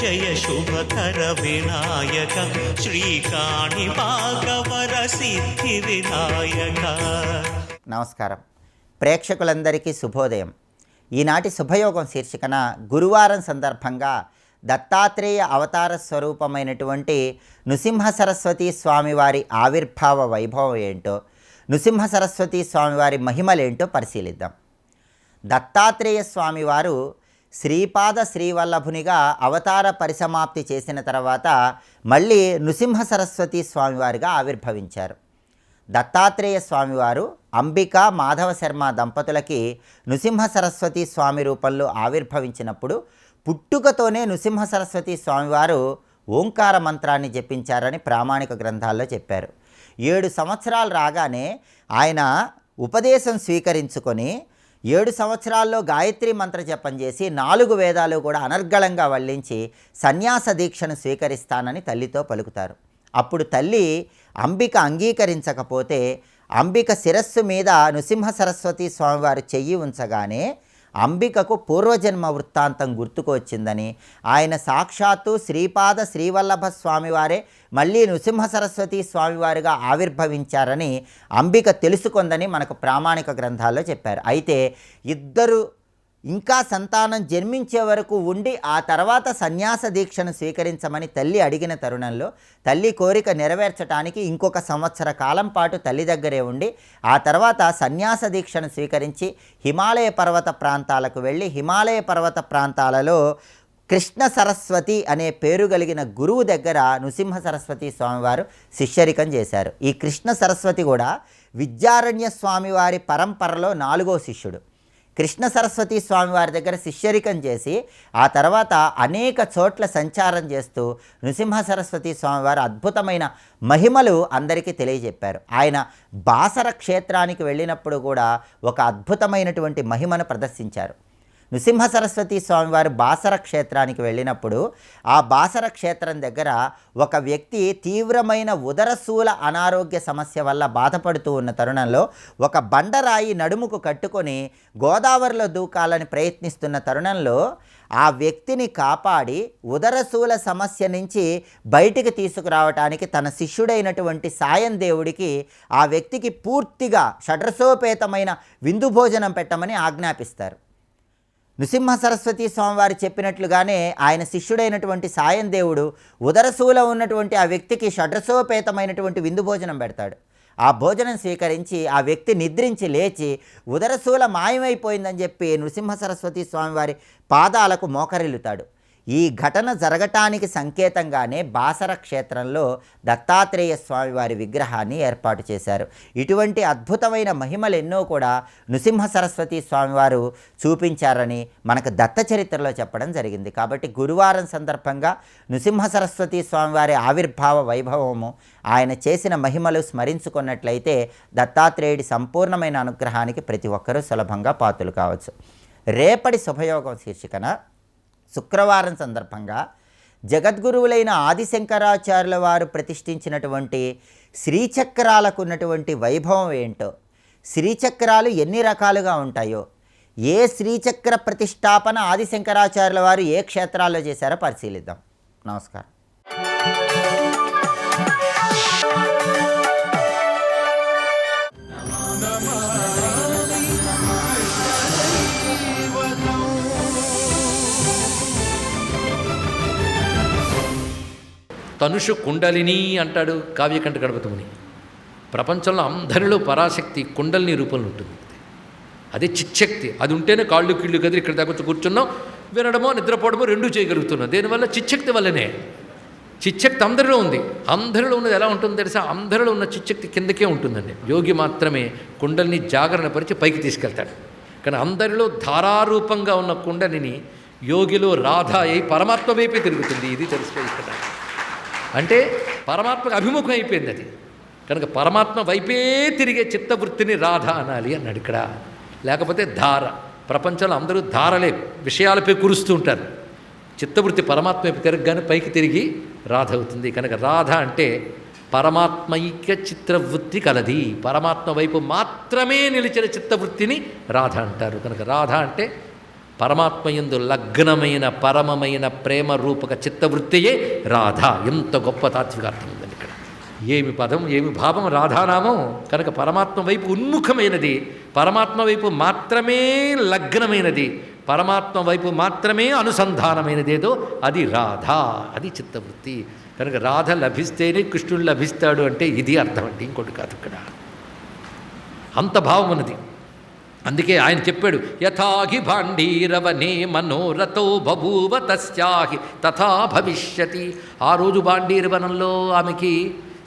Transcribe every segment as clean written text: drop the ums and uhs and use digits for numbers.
జయ శుభకర వినాయక శ్రీకాణి భాగవర సిద్ధి వినాయక. నమస్కారం. ప్రేక్షకులందరికీ శుభోదయం. ఈనాటి శుభయోగం శీర్షికన గురువారం సందర్భంగా దత్తాత్రేయ అవతార స్వరూపమైనటువంటి నృసింహ సరస్వతి స్వామివారి ఆవిర్భావ వైభవం ఏంటో, నృసింహ సరస్వతి స్వామివారి మహిమలేంటో పరిశీలిద్దాం. దత్తాత్రేయ స్వామివారు శ్రీపాద శ్రీవల్లభునిగా అవతార పరిసమాప్తి చేసిన తర్వాత మళ్ళీ నృసింహ సరస్వతి స్వామివారిగా ఆవిర్భవించారు. దత్తాత్రేయ స్వామివారు అంబిక మాధవ శర్మ దంపతులకి నృసింహ సరస్వతి స్వామి రూపంలో ఆవిర్భవించినప్పుడు పుట్టుకతోనే నృసింహ సరస్వతి స్వామివారు ఓంకార మంత్రాన్ని జపించారని ప్రామాణిక గ్రంథాల్లో చెప్పారు. 7 సంవత్సరాలు రాగానే ఆయన ఉపదేశం స్వీకరించుకొని 7 సంవత్సరాల్లో గాయత్రి మంత్ర జపం చేసి 4 వేదాలు కూడా అనర్గళంగా వల్లించి సన్యాస దీక్షను స్వీకరిస్తానని తల్లితో పలుకుతారు. అప్పుడు తల్లి అంబిక అంగీకరించకపోతే అంబిక శిరస్సు మీద నృసింహ సరస్వతి స్వామివారు చెయ్యి ఉంచగానే అంబికకు పూర్వజన్మ వృత్తాంతం గుర్తుకు వచ్చిందని, ఆయన సాక్షాత్తు శ్రీపాద శ్రీవల్లభ స్వామివారే మళ్ళీ నృసింహ సరస్వతి స్వామివారిగా ఆవిర్భవించారని అంబిక తెలుసుకుందని మనకు ప్రామాణిక గ్రంథాల్లో చెప్పారు. అయితే ఇద్దరు ఇంకా సంతానం జన్మించే వరకు ఉండి ఆ తర్వాత సన్యాస దీక్షను స్వీకరించమని తల్లి అడిగిన తరుణంలో తల్లి కోరిక నెరవేర్చడానికి ఇంకొక సంవత్సర కాలం పాటు తల్లి దగ్గరే ఉండి ఆ తర్వాత సన్యాస దీక్షను స్వీకరించి హిమాలయ పర్వత ప్రాంతాలకు వెళ్ళి హిమాలయ పర్వత ప్రాంతాలలో కృష్ణ సరస్వతి అనే పేరు కలిగిన గురువు దగ్గర నృసింహ సరస్వతి స్వామివారు శిష్యరికం చేశారు. ఈ కృష్ణ సరస్వతి కూడా విద్యారణ్య స్వామివారి పరంపరలో 4వ శిష్యుడు. కృష్ణ సరస్వతి స్వామివారి దగ్గర శిష్యరికం చేసి ఆ తర్వాత అనేక చోట్ల సంచారం చేస్తూ నృసింహ సరస్వతి స్వామివారు అద్భుతమైన మహిమలు అందరికీ తెలియజెప్పారు. ఆయన బాసర క్షేత్రానికి వెళ్ళినప్పుడు కూడా ఒక అద్భుతమైనటువంటి మహిమను ప్రదర్శించారు. నృసింహ సరస్వతి స్వామివారు బాసర క్షేత్రానికి వెళ్ళినప్పుడు ఆ బాసర క్షేత్రం దగ్గర ఒక వ్యక్తి తీవ్రమైన ఉదరశూల అనారోగ్య సమస్య వల్ల బాధపడుతూ ఉన్న తరుణంలో ఒక బండరాయి నడుముకు కట్టుకొని గోదావరిలో దూకాలని ప్రయత్నిస్తున్న తరుణంలో ఆ వ్యక్తిని కాపాడి ఉదరశూల సమస్య నుంచి బయటికి తీసుకురావటానికి తన శిష్యుడైనటువంటి సాయం దేవుడికి ఆ వ్యక్తికి పూర్తిగా షడ్రసోపేతమైన విందు భోజనం పెట్టమని ఆజ్ఞాపిస్తారు. నృసింహ సరస్వతి స్వామివారు చెప్పినట్లుగానే ఆయన శిష్యుడైనటువంటి సాయం దేవుడు ఉదరశూల ఉన్నటువంటి ఆ వ్యక్తికి షడ్రసోపేతమైనటువంటి విందు భోజనం పెడతాడు. ఆ భోజనం స్వీకరించి ఆ వ్యక్తి నిద్రించి లేచి ఉదరశూల మాయమైపోయిందని చెప్పి నృసింహ సరస్వతి స్వామివారి పాదాలకు మోకరిల్లుతాడు. ఈ ఘటన జరగటానికి సంకేతంగానే బాసర క్షేత్రంలో దత్తాత్రేయ స్వామివారి విగ్రహాన్ని ఏర్పాటు చేశారు. ఇటువంటి అద్భుతమైన మహిమలు ఎన్నో కూడా నృసింహ సరస్వతి స్వామివారు చూపించారని మనకు దత్త చరిత్రలో చెప్పడం జరిగింది. కాబట్టి గురువారం సందర్భంగా నృసింహ సరస్వతి స్వామివారి ఆవిర్భావ వైభవము, ఆయన చేసిన మహిమలు స్మరించుకున్నట్లయితే దత్తాత్రేయుడి సంపూర్ణమైన అనుగ్రహానికి ప్రతి ఒక్కరూ సులభంగా పాత్రులు కావచ్చు. రేపటి శుభయోగం శీర్షికన శుక్రవారం సందర్భంగా జగద్గురువులైన ఆదిశంకరాచార్యుల వారు ప్రతిష్ఠించినటువంటి శ్రీచక్రాలకు ఉన్నటువంటి వైభవం ఏంటో, శ్రీచక్రాలు ఎన్ని రకాలుగా ఉంటాయో, ఏ శ్రీచక్ర ప్రతిష్టాపన ఆదిశంకరాచార్యుల వారు ఏ క్షేత్రాల్లో చేశారో పరిశీలిద్దాం. నమస్కారం. తనుషు కుండలిని అంటాడు కావ్యకంఠ గణపతిముని. ప్రపంచంలో అందరిలో పరాశక్తి కుండలిని రూపంలో ఉంటుంది. అదే చిచ్చక్తి. అది ఉంటేనే కాళ్ళు కీళ్ళు కదిలి ఇక్కడ దగ్గర కూర్చున్నాం, వినడమో నిద్రపోవడమో రెండూ చేయగలుగుతున్నాం. దేనివల్ల? చిచ్చక్తి వల్లనే. చిచ్చక్తి అందరిలో ఉంది. అందరిలో ఉన్నది ఎలా ఉంటుందో తెలుసా? అందరిలో ఉన్న చిచ్చక్తి కిందకే ఉంటుందండి. యోగి మాత్రమే కుండలిని జాగరణ పరిచి పైకి తీసుకెళ్తాడు. కానీ అందరిలో ధారారూపంగా ఉన్న కుండలిని యోగిలో రాధ అయి పరమాత్మ వైపే తిరుగుతుంది. ఇది తెలుసుకో. ఇక్కడ అంటే పరమాత్మకు అభిముఖం అయిపోయింది అది. కనుక పరమాత్మ వైపే తిరిగే చిత్తవృత్తిని రాధ అనాలి అన్నాడు ఇక్కడ. లేకపోతే ధార. ప్రపంచంలో అందరూ ధారలే విషయాలపై కురుస్తూ ఉంటారు. చిత్తవృత్తి పరమాత్మ వైపు తిరగగానే పైకి తిరిగి రాధ అవుతుంది. కనుక రాధ అంటే పరమాత్మైక్య చిత్రవృత్తి కలది. పరమాత్మ వైపు మాత్రమే నిలిచిన చిత్తవృత్తిని రాధ అంటారు. కనుక రాధ అంటే పరమాత్మయందు లగ్నమైన పరమమైన ప్రేమ రూపక చిత్తవృత్తియే రాధ. ఎంత గొప్ప తాత్వికార్థం ఉందండి ఇక్కడ. ఏమి పదం, ఏమి భావం రాధానామం. కనుక పరమాత్మ వైపు ఉన్ముఖమైనది, పరమాత్మ వైపు మాత్రమే లగ్నమైనది, పరమాత్మ వైపు మాత్రమే అనుసంధానమైనదేదో అది రాధ, అది చిత్తవృత్తి. కనుక రాధ లభిస్తేనే కృష్ణుడు లభిస్తాడు అంటే ఇది అర్థం అండి, ఇంకోటి కాదు. ఇక్కడ అంత భావం ఉన్నది. అందుకే ఆయన చెప్పాడు, యథాహి భాండీరవనే మనోరథో బభూవ తస్యాహి తథా భవిష్యతి. ఆ రోజు భాండీరవనంలో ఆమెకి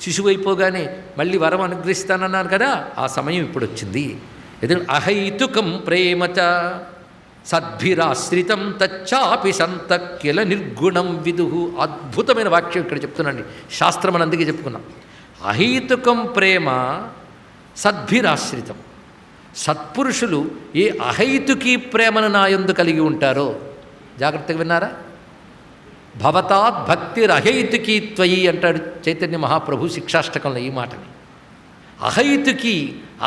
శిశువు అయిపోగానే మళ్ళీ వరం అనుగ్రహిస్తానన్నాను కదా, ఆ సమయం ఇప్పుడు వచ్చింది. అహైతుకం ప్రేమచ సద్భిరాశ్రితం తచ్చాపి సంతక్కిల నిర్గుణం విదుహు. అద్భుతమైన వాక్యం ఇక్కడ చెప్తున్నాండి. శాస్త్రం అని అందుకే చెప్పుకున్నాం. అహైతుకం ప్రేమ సద్భిరాశ్రితం. సత్పురుషులు ఏ అహైతుకీ ప్రేమను నాయందు కలిగి ఉంటారో, జాగ్రత్తగా విన్నారా? భవతాత్ భక్తిరహైతుకీ త్వయి అంటాడు చైతన్య మహాప్రభు శిక్షాష్టకంలో ఈ మాటని. అహైతుకి,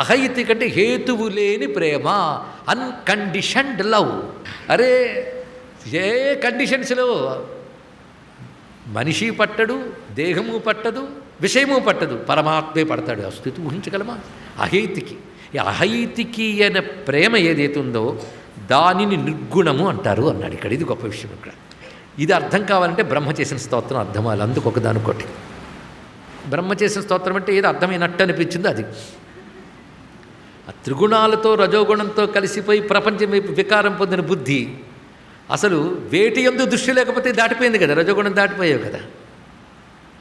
అహైతుకి అంటే హేతువు లేని ప్రేమ, అన్కండిషన్డ్ లవ్. అరే ఏ కండిషన్స్లో మనిషి పట్టడు, దేహము పట్టదు, విషయము పట్టదు, పరమాత్మే పడతాడు. ఆ స్థితి ఊహించగలమా? అహైతుకి. ఈ అహైతుకి అనే ప్రేమ ఏదైతే ఉందో దానిని నిర్గుణము అంటారు అన్నాడు ఇక్కడ. ఇది గొప్ప విషయం. ఇక్కడ ఇది అర్థం కావాలంటే బ్రహ్మ చేసిన స్తోత్రం అర్థం అవ్వాలి. అందుకు ఒకదానికొకటి బ్రహ్మ చేసిన స్తోత్రం అంటే ఏదో అర్థమైనట్టు అనిపించింది అది. ఆ త్రిగుణాలతో రజోగుణంతో కలిసిపోయి ప్రపంచం వైపు వికారం పొందిన బుద్ధి అసలు వేటి యందు దృష్టి లేకపోతే దాటిపోయింది కదా, రజోగుణం దాటిపోయావు కదా,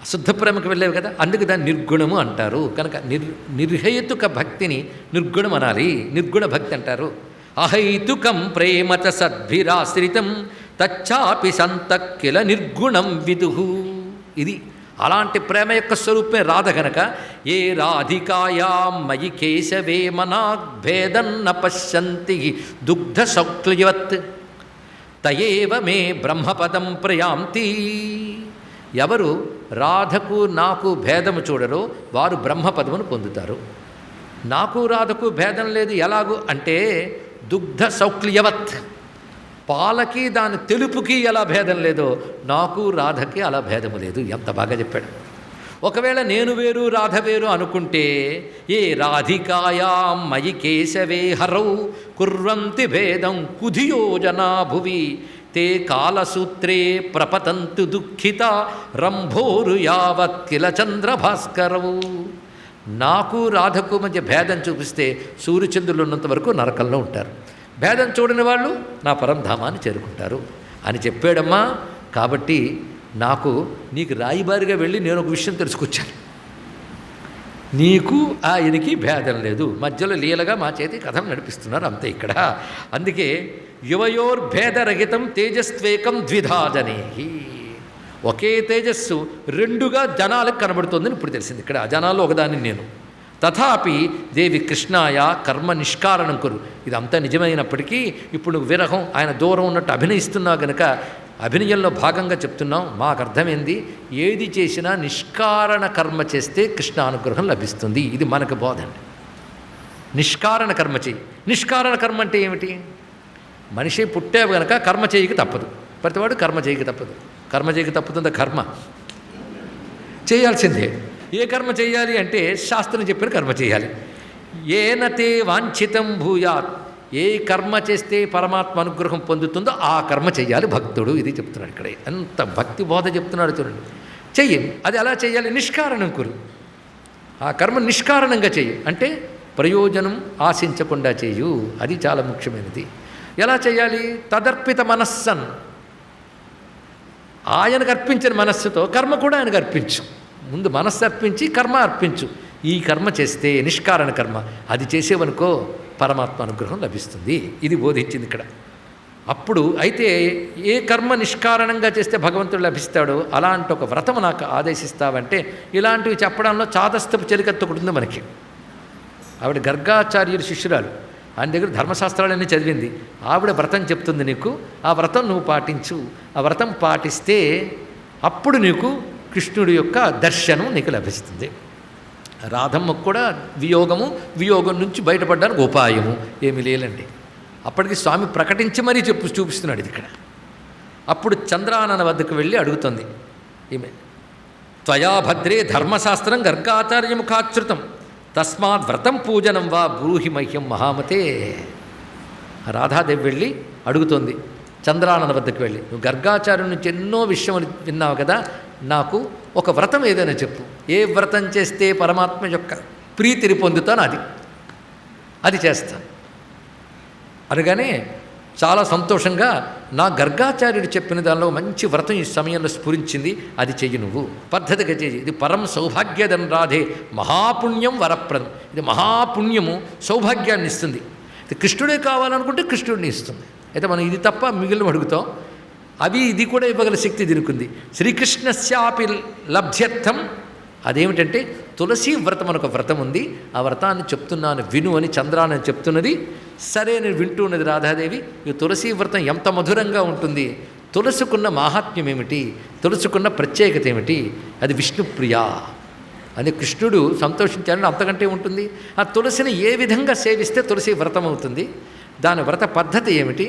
అశుద్ధ ప్రేమకు వెళ్ళేవి కదా. అందుకు దాన్ని నిర్గుణము అంటారు. కనుక నిర్హేతుక భక్తిని నిర్గుణం అనాలి, నిర్గుణ భక్తి అంటారు. అహైతుకం ప్రేమచ సద్భిరాశ్రితం తచ్చాపి సంతక్కిల నిర్గుణం విదుహు. ఇది అలాంటి ప్రేమ యొక్క స్వరూపమే రాధ. కనుక ఏ రాధికాయా మయి కేశవే మనాభేదన్న పశ్యంతి దుగ్ధ శౌక్లియవత్ తయేవ మే బ్రహ్మపదం ప్రయాంతి. ఎవరు రాధకు నాకు భేదము చూడరో వారు బ్రహ్మపదమును పొందుతారు. నాకు రాధకు భేదం లేదు ఎలాగూ అంటే దుగ్ధ శౌక్లియవత్, పాలకి దాని తెలుపుకి ఎలా భేదం లేదో నాకు రాధకి అలా భేదము లేదు. ఎంత బాగా చెప్పాడు. ఒకవేళ నేను వేరు రాధ వేరు అనుకుంటే ఏ రాధికాయా మయి కేశవే హరౌ కుర్వంతి భేదం కుధియో జనా భువి తే కాలసూత్రే ప్రపతంతు దుఃఖిత రంభోరు యావత్ కిల చంద్రభాస్కరవు. నాకు రాధకు మధ్య భేదం చూపిస్తే సూర్యచంద్రులు ఉన్నంత వరకు నరకంలో ఉంటారు, భేదం చూడని వాళ్ళు నా పరంధామాన్ని చేరుకుంటారు అని చెప్పాడమ్మా. కాబట్టి నీకు రాయిబారిగా వెళ్ళి నేను ఒక విషయం తెలుసుకొచ్చాను. నీకు ఆయనకి భేదం లేదు, మధ్యలో లీలగా మా చేతి కథం నడిపిస్తున్నారు అంతే ఇక్కడ. అందుకే యువయోర్భేదరహితం తేజస్వేకం ద్విధాజనేహి. ఒకే తేజస్సు రెండుగా జనాలకు కనబడుతుందని ఇప్పుడు తెలిసింది. ఇక్కడ ఆ జనాల్లో ఒకదాన్ని నేను. తథాపి దేవి కృష్ణాయ కర్మ నిష్కారణం కొరు. ఇదంతా నిజమైనప్పటికీ ఇప్పుడు నువ్వు విరహం, ఆయన దూరం ఉన్నట్టు అభినయిస్తున్నావు గనక అభినయంలో భాగంగా చెప్తున్నాం. మాకు అర్థమైంది, ఏది చేసినా నిష్కారణ కర్మ చేస్తే కృష్ణ అనుగ్రహం లభిస్తుంది. ఇది మనకు బోధండి. నిష్కారణ కర్మ చేయి. నిష్కారణ కర్మ అంటే ఏమిటి? మనిషి పుట్టావు గనక కర్మ చేయక తప్పదు. ప్రతివాడు కర్మ చేయక తప్పదు. కర్మ చేయక తప్పుతుందా? కర్మ చేయాల్సిందే. ఏ కర్మ చేయాలి అంటే శాస్త్రం చెప్పిన కర్మ చేయాలి. ఏనతే వాంఛితం భూయాత్, ఏ కర్మ చేస్తే పరమాత్మ అనుగ్రహం పొందుతుందో ఆ కర్మ చేయాలి భక్తుడు. ఇది చెప్తున్నాడు ఇక్కడ. ఎంత భక్తి బోధ చెప్తున్నాడు చూడండి. చెయ్యి. అది ఎలా చేయాలి? నిష్కారణం కురు. ఆ కర్మ నిష్కారణంగా చెయ్యి అంటే ప్రయోజనం ఆశించకుండా చేయు. అది చాలా ముఖ్యమైనది. ఎలా చేయాలి? తదర్పిత మనస్సన్, ఆయనకు అర్పించిన మనస్సుతో కర్మ కూడా ఆయనకు అర్పించు. ముందు మనస్సు అర్పించి కర్మ అర్పించు. ఈ కర్మ చేస్తే నిష్కారణ కర్మ, అది చేసేవనుకో పరమాత్మ అనుగ్రహం లభిస్తుంది. ఇది బోధించింది ఇక్కడ. అప్పుడు అయితే ఏ కర్మ నిష్కారణంగా చేస్తే భగవంతుడు లభిస్తాడో అలాంటి ఒక వ్రతం నాకు ఆదేశిస్తావంటే, ఇలాంటివి చెప్పడంలో చాదస్తపు చెలికత్త ఒకటి ఉంది మనకి. ఆవిడ గర్గాచార్యుడి శిష్యురాలు, ఆయన దగ్గర ధర్మశాస్త్రాలన్నీ చదివింది. ఆవిడ వ్రతం చెప్తుంది నీకు, ఆ వ్రతం నువ్వు పాటించు. ఆ వ్రతం పాటిస్తే అప్పుడు నీకు కృష్ణుడి యొక్క దర్శనం నీకు లభిస్తుంది. రాధమ్మకు కూడా వియోగం నుంచి బయటపడడానికి ఉపాయము ఏమీ లేదండి. అప్పటికి స్వామి ప్రకటించి మరీ చూపిస్తున్నాడు ఇది ఇక్కడ. అప్పుడు చంద్రానన వద్దకు వెళ్ళి అడుగుతుంది ఈమె, త్వయా భద్రే ధర్మశాస్త్రం గర్గాచార్యముఖాశ్రుతం తస్మాత్ వ్రతం పూజనం వా బ్రూహి మహ్యం మహామతే. రాధాదేవి వెళ్ళి అడుగుతోంది చంద్రానన వద్దకు వెళ్ళి, నువ్వు గర్గాచార్యుని నుంచి ఎన్నో విషయం విన్నావు కదా, నాకు ఒక వ్రతం ఏదైనా చెప్పు, ఏ వ్రతం చేస్తే పరమాత్మ యొక్క ప్రీతిని పొందుతాను అది చేస్తాను అనగానే చాలా సంతోషంగా, నా గర్గాచార్యుడు చెప్పిన దానిలో మంచి వ్రతం ఈ సమయంలో స్ఫురించింది, అది చెయ్యి నువ్వు, పద్ధతిగా చెయ్యి, ఇది పరం సౌభాగ్యదం రాధే మహాపుణ్యం వరప్రదం, ఇది మహాపుణ్యము సౌభాగ్యాన్ని ఇస్తుంది. ఇది కృష్ణుడే కావాలనుకుంటే కృష్ణుడిని ఇస్తుంది. అయితే మనం ఇది తప్ప మిగిలిన అడుగుతాం, ఇది కూడా ఇవ్వగల శక్తి దీనికుంది. శ్రీకృష్ణస్యాపి లభ్యర్థం, అదేమిటంటే తులసి వ్రతం అని ఒక వ్రతం ఉంది, ఆ వ్రతాన్ని చెప్తున్నాను విను అని చంద్రానని చెప్తున్నది. సరే నేను వింటూ ఉన్నది రాధాదేవి. ఈ తులసి వ్రతం ఎంత మధురంగా ఉంటుంది, తులసుకున్న మాహాత్మ్యం ఏమిటి, తులసుకున్న ప్రత్యేకత ఏమిటి, అది విష్ణుప్రియ అని కృష్ణుడు సంతోషించాలని అంతకంటే ఉంటుంది. ఆ తులసిని ఏ విధంగా సేవిస్తే తులసి వ్రతం అవుతుంది, దాని వ్రత పద్ధతి ఏమిటి,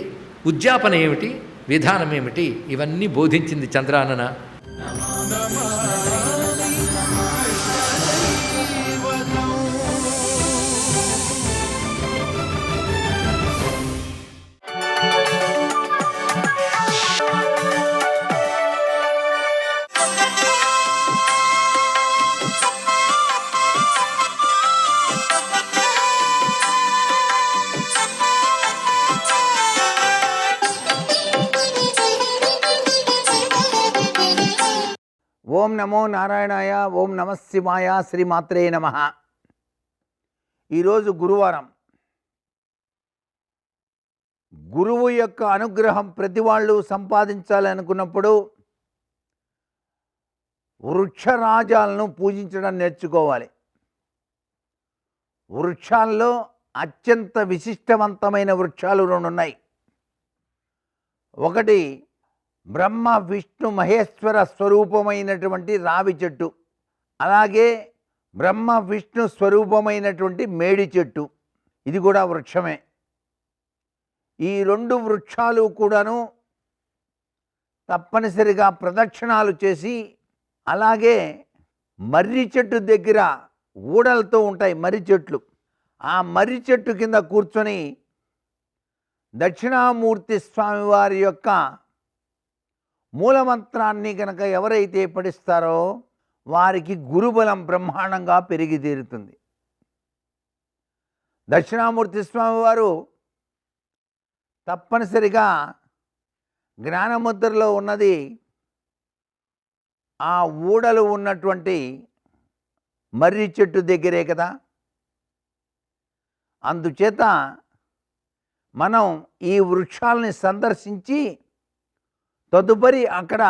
ఉద్యాపన ఏమిటి, విధానం ఏమిటి, ఇవన్నీ బోధించింది చంద్రానన. ఓం నమో నారాయణాయ, ఓం నమ శివాయ, శ్రీమాత్రే నమ. ఈరోజు గురువారం. గురువు యొక్క అనుగ్రహం ప్రతి వాళ్ళు సంపాదించాలనుకున్నప్పుడు వృక్షరాజాలను పూజించడం నేర్చుకోవాలి. వృక్షాల్లో అత్యంత విశిష్టవంతమైన వృక్షాలు 2 ఉన్నాయి. ఒకటి బ్రహ్మ విష్ణు మహేశ్వర స్వరూపమైనటువంటి రావి చెట్టు, అలాగే బ్రహ్మ విష్ణు స్వరూపమైనటువంటి మేడి చెట్టు, ఇది కూడా వృక్షమే. ఈ 2 వృక్షాలు కూడాను తప్పనిసరిగా ప్రదక్షిణాలు చేసి, అలాగే మర్రి చెట్టు దగ్గర ఊడలతో ఉంటాయి మర్రి చెట్లు, ఆ మర్రి చెట్టు కింద కూర్చొని దక్షిణామూర్తి స్వామివారి యొక్క మూలమంత్రాన్ని కనుక ఎవరైతే పఠిస్తారో వారికి గురుబలం బ్రహ్మాండంగా పెరిగి తీరుతుంది. దక్షిణామూర్తి స్వామివారు తప్పనిసరిగా జ్ఞానముద్రలో ఉన్నది ఆ ఊడలు ఉన్నటువంటి మర్రి చెట్టు దగ్గరే కదా. అందుచేత మనం ఈ వృక్షాలని సందర్శించి తదుపరి అక్కడ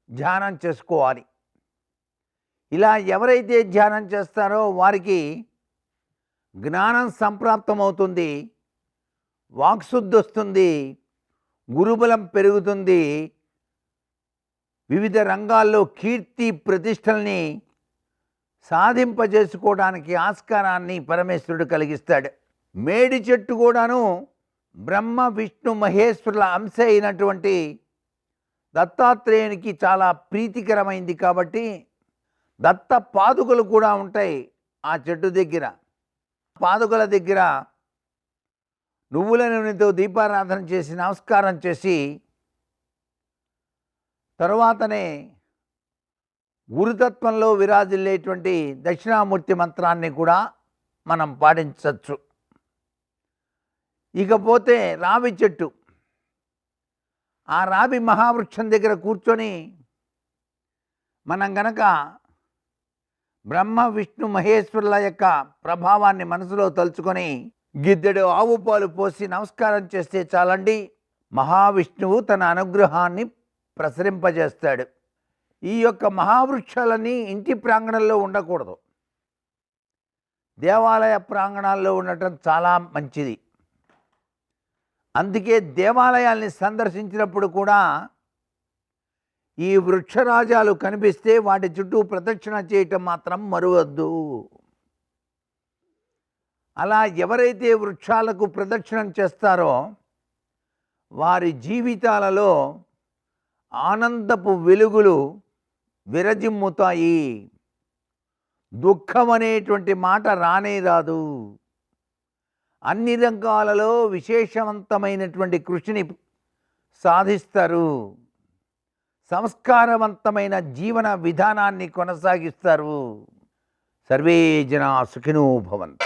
ధ్యానం చేసుకోవాలి. ఇలా ఎవరైతే ధ్యానం చేస్తారో వారికి జ్ఞానం సంప్రాప్తమవుతుంది, వాక్శుద్ధి వస్తుంది, గురుబలం పెరుగుతుంది, వివిధ రంగాల్లో కీర్తి ప్రతిష్టల్ని సాధింపజేసుకోవడానికి ఆస్కారాన్ని పరమేశ్వరుడు కలిగిస్తాడు. మేడి చెట్టు కూడాను బ్రహ్మ విష్ణు మహేశ్వరుల అంశ అయినటువంటి దత్తాత్రేయునికి చాలా ప్రీతికరమైంది కాబట్టి దత్త పాదుకలు కూడా ఉంటాయి ఆ చెట్టు దగ్గర. పాదుకల దగ్గర నువ్వుల నూనెతో దీపారాధన చేసి నమస్కారం చేసి తరువాతనే గురుతత్వంలో విరాజిల్లేటువంటి దక్షిణామూర్తి మంత్రాన్ని కూడా మనం పాటించవచ్చు. ఇకపోతే రావి చెట్టు, ఆ రావి మహావృక్షం దగ్గర కూర్చొని మనం గనక బ్రహ్మ విష్ణు మహేశ్వరుల యొక్క ప్రభావాన్ని మనసులో తలుచుకొని గిద్దెడు ఆవు పాలు పోసి నమస్కారం చేస్తే చాలండి, మహావిష్ణువు తన అనుగ్రహాన్ని ప్రసరింపజేస్తాడు. ఈ యొక్క మహావృక్షాలన్నీ ఇంటి ప్రాంగణంలో ఉండకూడదు, దేవాలయ ప్రాంగణాల్లో ఉండటం చాలా మంచిది. అందుకే దేవాలయాల్ని సందర్శించినప్పుడు కూడా ఈ వృక్షరాజాలు కనిపిస్తే వాటి చుట్టూ ప్రదక్షిణ చేయటం మాత్రం మరువద్దు. అలా ఎవరైతే వృక్షాలకు ప్రదక్షిణం చేస్తారో వారి జీవితాలలో ఆనందపు వెలుగులు విరజిమ్ముతాయి. దుఃఖం అనేటువంటి మాట రానే రాదు. అన్ని రంగాలలో విశేషవంతమైనటువంటి కృషిని సాధిస్తారు. సంస్కారవంతమైన జీవన విధానాన్ని కొనసాగిస్తారు. సర్వే జనా సుఖినో భవంతు.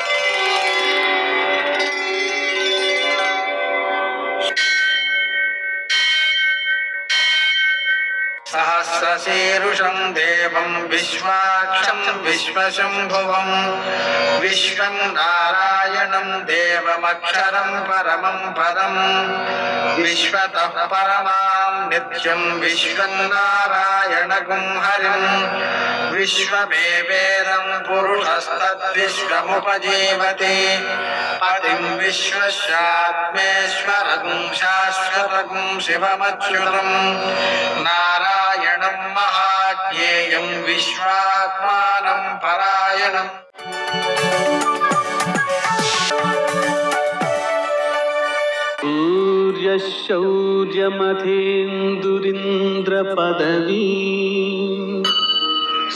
సహస్రశీరుషం దేవం విశ్వాక్షం విశ్వశంభువం విశ్వం నారాయణం దేవమక్షరం పరమం పదం విశ్వతః పరమాం నిత్యం విశ్వం నారాయణగుం హరిం విశ్వమేవేదం పురుషస్తద్విశ్వముపజీవతి పతిం విశ్వస్యాత్మేశ్వరం శాశ్వతం శివమచ్యుతం నారాయణం మహాజ్ఞేయం విశ్వాత్మానం పరాయణం. శౌర్యమథేందురింద్రపదవీ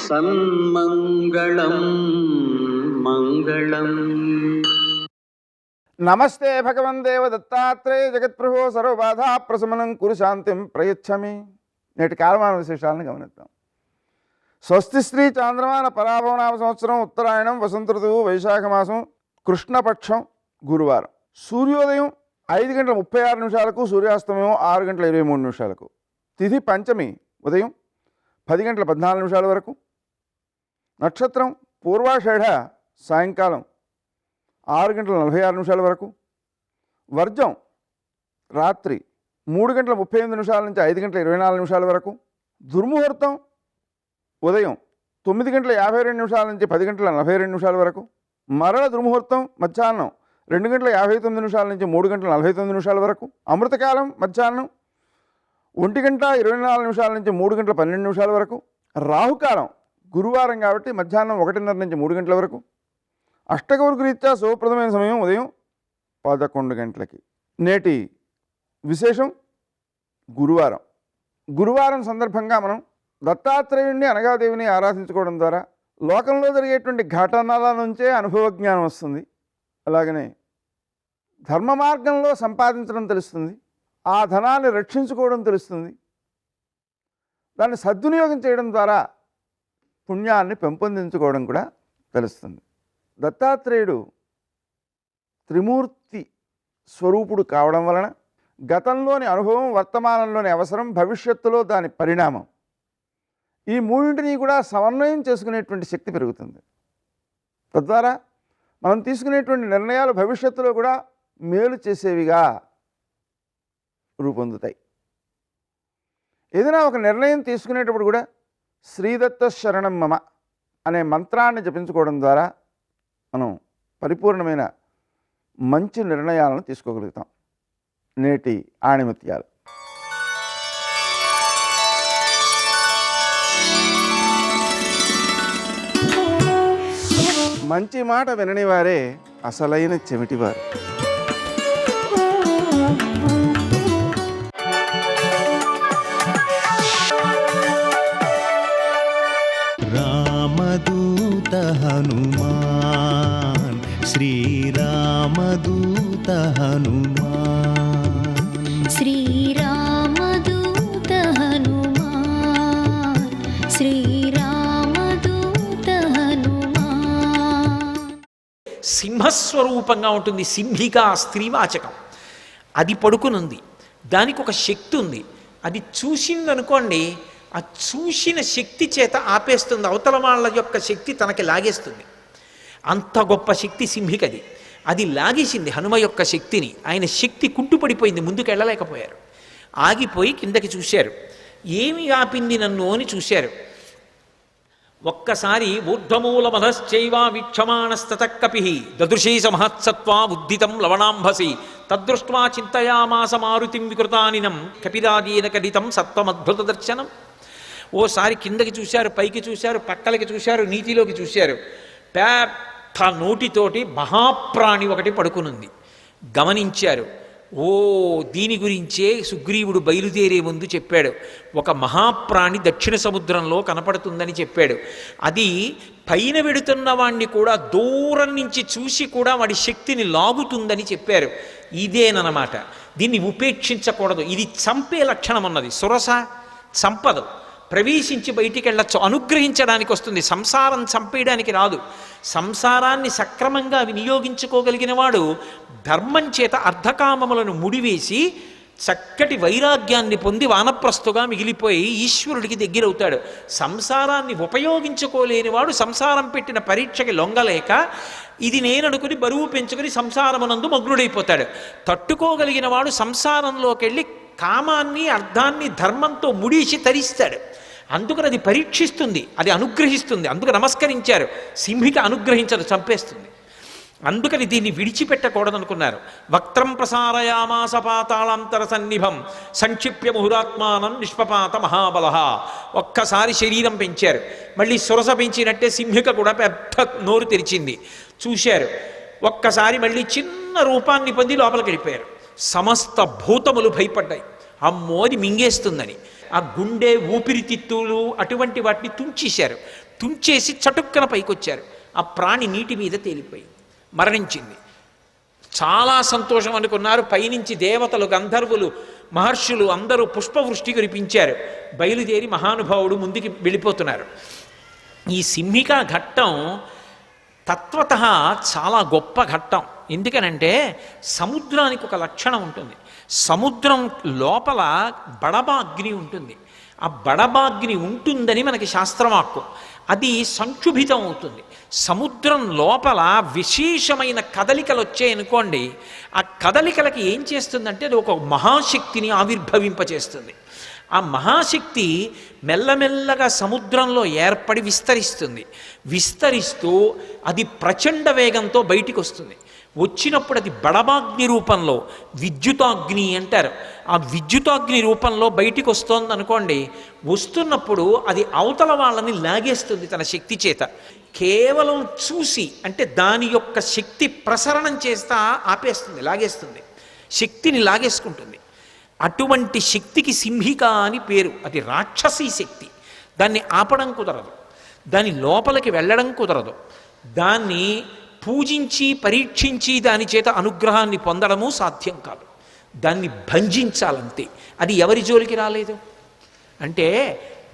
సన్మంగళం మంగళం. నమస్తే భగవన్ దేవ దత్తాత్రేయ జగత్ప్రభో సర్వబాధా ప్రశమనం కురు శాంతిం ప్రయచ్చమి. నేటి కాలమాన విశేషాలను గమనిద్దాం. స్వస్తి శ్రీ చాంద్రమాన పరాభవనామ సంవత్సరం ఉత్తరాయణం వసంత ఋతువు వైశాఖ మాసం కృష్ణపక్షం గురువారం. సూర్యోదయం 5:36 సూర్యాస్తమయం 6:23 తిథి పంచమి ఉదయం 10:14 వరకు. నక్షత్రం పూర్వాషాఢ సాయంకాలం 6:46 వరకు. వర్జం రాత్రి 3:38 నుంచి 5:24 వరకు. దుర్ముహూర్తం ఉదయం 9:52 నుంచి 10:42 వరకు. మరల దుర్ముహూర్తం మధ్యాహ్నం 2:59 నుంచి 3:49 వరకు. అమృతకాలం మధ్యాహ్నం 1:24 నుంచి 3:12 వరకు. రాహుకాలం గురువారం కాబట్టి మధ్యాహ్నం 1:30 నుంచి 3 గంటల వరకు. అష్టకవర్గ రీత్యా శుభప్రదమైన సమయం ఉదయం 11 గంటలకి. నేటి విశేషం గురువారం. గురువారం సందర్భంగా మనం దత్తాత్రేయుడిని అనగాదేవిని ఆరాధించుకోవడం ద్వారా లోకంలో జరిగేటువంటి ఘటనల నుంచే అనుభవ జ్ఞానం వస్తుంది. అలాగనే ధర్మ మార్గంలో సంపాదించడం తెలుస్తుంది. ఆ ధనాన్ని రక్షించుకోవడం తెలుస్తుంది. దాన్ని సద్వినియోగం చేయడం ద్వారా పుణ్యాన్ని పెంపొందించుకోవడం కూడా తెలుస్తుంది. దత్తాత్రేయుడు త్రిమూర్తి స్వరూపుడు కావడం వలన గతంలోని అనుభవం, వర్తమానంలోని అవసరం, భవిష్యత్తులో దాని పరిణామం, ఈ మూడింటిని కూడా సమన్వయం చేసుకునేటువంటి శక్తి పెరుగుతుంది. తద్వారా మనం తీసుకునేటువంటి నిర్ణయాలు భవిష్యత్తులో కూడా మేలు చేసేవిగా రూపొందుతాయి. ఏదైనా ఒక నిర్ణయం తీసుకునేటప్పుడు కూడా శ్రీదత్త శరణం మమ అనే మంత్రాన్ని జపించుకోవడం ద్వారా మనం పరిపూర్ణమైన మంచి నిర్ణయాలను తీసుకోగలుగుతాం. నేటి ఆణిముత్యాలు. మంచి మాట వినని వారే అసలైన చెమిటివారు. రామదూత హనుమాన్ శ్రీరామదూత హనుమాన్ శ్రీరామదూత హనుమాన్ శ్రీరామదూత హనుమాన్. సింహస్వరూపంగా ఉంటుంది. సింహిక స్త్రీవాచకం. అది పడుకునుంది. దానికి ఒక శక్తి ఉంది. అది చూసిందనుకోండి, ఆ చూసిన శక్తి చేత ఆపేస్తుంది. అవతల వాళ్ళ యొక్క శక్తి తనకి లాగేస్తుంది. అంత గొప్ప శక్తి సింహికది. అది లాగేసింది హనుమ యొక్క శక్తిని. ఆయన శక్తి కుంటుపడిపోయింది. ముందుకు వెళ్ళలేకపోయారు. ఆగిపోయి కిందకి చూశారు. ఏమి ఆపింది నన్ను అని చూశారు. ఒక్కసారి ఊర్ధ్వమూలమధశ్చైవా వీక్షమాణస్తతకపి దదృశీ సమహత్సత్వా ఉద్దితం లవణాంభసి తదృష్ట్వా చింతయామాస మారుతిం వికృతానినం కపిరాజేన కడితం సత్వమద్భుత దర్శనం. ఓసారి కిందకి చూశారు, పైకి చూశారు, పక్కలకి చూశారు, నీతిలోకి చూశారు. పెద్ద నోటితోటి మహాప్రాణి ఒకటి పడుకునుంది. గమనించారు. ఓ, దీని గురించే సుగ్రీవుడు బయలుదేరే ముందు చెప్పాడు, ఒక మహాప్రాణి దక్షిణ సముద్రంలో కనపడుతుందని చెప్పాడు. అది పైన వెడుతున్న వాణ్ణి కూడా దూరం నుంచి చూసి కూడా వాడి శక్తిని లాగుతుందని చెప్పారు. ఇదేనమాట. దీన్ని ఉపేక్షించకూడదు. ఇది చంపే లక్షణం ఉన్నది. సురస చంపదు, ప్రవేశించి బయటికి వెళ్ళచ్చు, అనుగ్రహించడానికి వస్తుంది. సంసారం చంపేయడానికి రాదు. సంసారాన్ని సక్రమంగా వినియోగించుకోగలిగిన వాడు ధర్మం చేత అర్ధకామములను ముడివేసి చక్కటి వైరాగ్యాన్ని పొంది వానప్రస్థుగా మిగిలిపోయి ఈశ్వరుడికి దగ్గరవుతాడు. సంసారాన్ని ఉపయోగించుకోలేనివాడు సంసారం పెట్టిన పరీక్షకి లొంగలేక ఇది నేననుకుని బరువు పెంచుకుని సంసారమునందు మగ్నుడైపోతాడు. తట్టుకోగలిగిన వాడు సంసారంలోకి వెళ్ళి కామాన్ని అర్థాన్ని ధర్మంతో ముడిసి తరిస్తాడు. అందుకని అది పరీక్షిస్తుంది, అది అనుగ్రహిస్తుంది. అందుకు నమస్కరించారు. సింహిక అనుగ్రహించదు, చంపేస్తుంది. అందుకని దీన్ని విడిచిపెట్టకూడదనుకున్నారు. వక్త్రం ప్రసారయామాస పాతాళాంతర సన్నిభం సంక్షిప్య ముహురాత్మానం నిష్పపాత మహాబల. ఒక్కసారి శరీరం పెంచారు. మళ్ళీ సురస పెంచినట్టే సింహిక కూడా పెద్ద నోరు తెరిచింది. చూశారు. ఒక్కసారి మళ్ళీ చిన్న రూపాన్ని పొంది లోపలికి వెళ్ళిపోయారు. సమస్త భూతములు భయపడ్డాయి. అమ్మోది మింగేస్తుందని. ఆ గుండె, ఊపిరితిత్తులు అటువంటి వాటిని తుంచేశారు. తుంచేసి చటుక్కన పైకొచ్చారు. ఆ ప్రాణి నీటి మీద తేలిపోయింది, మరణించింది. చాలా సంతోషం అనుకున్నారు. పైనుంచి దేవతలు, గంధర్వులు, మహర్షులు అందరూ పుష్పవృష్టి కురిపించారు. బయలుదేరి మహానుభావుడు ముందుకు వెళ్ళిపోతున్నారు. ఈ సింహికా ఘట్టం తత్వత చాలా గొప్ప ఘట్టం. ఎందుకనంటే సముద్రానికి ఒక లక్షణం ఉంటుంది. సముద్రం లోపల బడబాగ్ని ఉంటుంది. ఆ బడబాగ్ని ఉంటుందని మనకి శాస్త్రవాక్కు. అది సంక్షుభితం అవుతుంది. సముద్రం లోపల విశేషమైన కదలికలు వచ్చాయనుకోండి, ఆ కదలికలకి ఏం చేస్తుందంటే అది ఒక మహాశక్తిని ఆవిర్భవింపచేస్తుంది. ఆ మహాశక్తి మెల్లమెల్లగా సముద్రంలో ఏర్పడి విస్తరిస్తుంది. విస్తరిస్తూ అది ప్రచండ వేగంతో బయటికి వస్తుంది. వచ్చినప్పుడు అది బడబాగ్ని రూపంలో, విద్యుతాగ్ని అంటారు, ఆ విద్యుతాగ్ని రూపంలో బయటికి వస్తోంది అనుకోండి. వస్తున్నప్పుడు అది అవతల వాళ్ళని లాగేస్తుంది తన శక్తి చేత. కేవలం చూసి, అంటే దాని యొక్క శక్తి ప్రసరణం చేస్తా ఆపేస్తుంది, లాగేస్తుంది, శక్తిని లాగేసుకుంటుంది. అటువంటి శక్తికి సింహిక అని పేరు. అది రాక్షసీ శక్తి. దాన్ని ఆపడం కుదరదు, దాని లోపలికి వెళ్ళడం కుదరదు. దాన్ని పూజించి పరీక్షించి దాని చేత అనుగ్రహాన్ని పొందడము సాధ్యం కాదు. దాన్ని భంజించాలంతే. అది ఎవరి జోలికి రాలేదు అంటే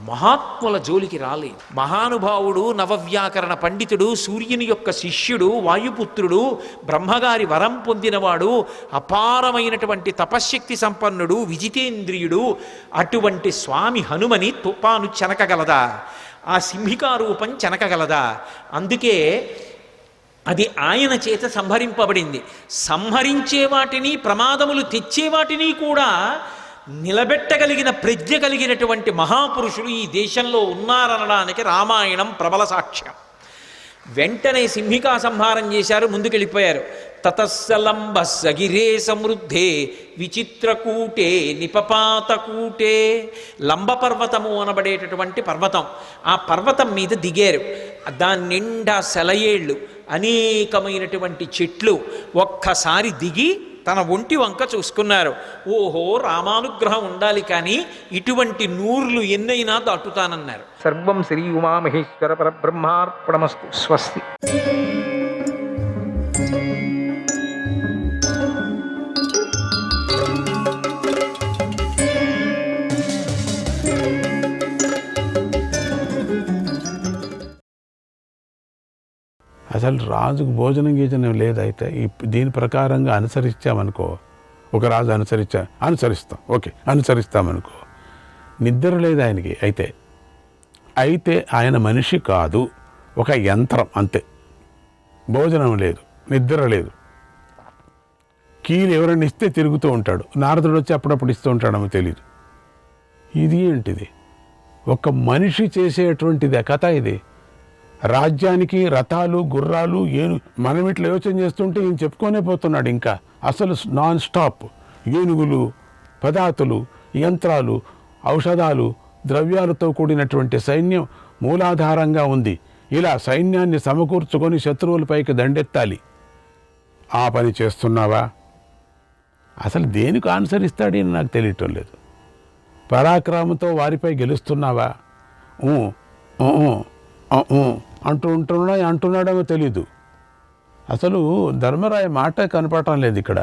మహాత్ముల జోలికి రాలేదు. మహానుభావుడు, నవవ్యాకరణ పండితుడు, సూర్యుని యొక్క శిష్యుడు, వాయుపుత్రుడు, బ్రహ్మగారి వరం పొందినవాడు, అపారమైనటువంటి తపశ్శక్తి సంపన్నుడు, విజితేంద్రియుడు, అటువంటి స్వామి హనుమని తుపాను చెనకగలదా? ఆ సింహికారూపం చెనకగలదా? అందుకే అది ఆయన చేత సంహరింపబడింది. సంహరించే వాటిని, ప్రమాదములు తెచ్చే వాటిని కూడా నిలబెట్టగలిగిన ప్రజ్ఞ కలిగినటువంటి మహాపురుషులు ఈ దేశంలో ఉన్నారనడానికి రామాయణం ప్రబల సాక్ష్యం. వెంటనే సింహికా సంహారం చేశారు, ముందుకెళ్ళిపోయారు. తతస్సలంబ సగిరే సమృద్ధే విచిత్రకూటే నిపపాతకూటే. లంబపర్వతము అనబడేటటువంటి పర్వతం, ఆ పర్వతం మీద దిగారు. దాని నిండా సెలయేళ్ళు, అనేకమైనటువంటి చెట్లు. ఒక్కసారి దిగి తన ఒంటి వంక చూసుకున్నారు. ఓహో, రామానుగ్రహం ఉండాలి, కానీ ఇటువంటి నూర్లు ఎన్నైనా దాటుతానన్నారు. సర్వం శ్రీ ఉమామహేశ్వర పరబ్రహ్మార్పణమస్తు. స్వస్తి. అసలు రాజుకు భోజనం గీజనం లేదైతే దీని ప్రకారంగా అనుసరించామనుకో, ఒక రాజు అనుసరిస్తాం, ఓకే అనుసరిస్తామనుకో, నిద్ర లేదు ఆయనకి. అయితే ఆయన మనిషి కాదు, ఒక యంత్రం అంతే. భోజనం లేదు, నిద్ర లేదు. కీలు ఎవరైనా ఇస్తే తిరుగుతూ ఉంటాడు. నారదుడు వచ్చి అప్పుడప్పుడు ఇస్తూ ఉంటాడో తెలియదు. ఇది ఏంటిది? ఒక మనిషి చేసేటువంటిదే కథ ఇది. రాజ్యానికి రథాలు, గుర్రాలు, మనం ఇట్లా యోచన చేస్తుంటే ఈయన చెప్పుకొనే పోతున్నాడు. ఇంకా అసలు నాన్ స్టాప్ ఏనుగులు, పదాతులు, యంత్రాలు, ఔషధాలు, ద్రవ్యాలతో కూడినటువంటి సైన్యం మూలాధారంగా ఉంది. ఇలా సైన్యాన్ని సమకూర్చుకొని శత్రువులపైకి దండెత్తాలి. ఆ పని చేస్తున్నావా? అసలు దేనికి అనుసరిస్తాడని నాకు తెలియటం లేదు. పరాక్రమంతో వారిపై గెలుస్తున్నావా? అంటున్నాడేమో తెలీదు. అసలు ధర్మరాయ మాట కనపడటం లేదు ఇక్కడ.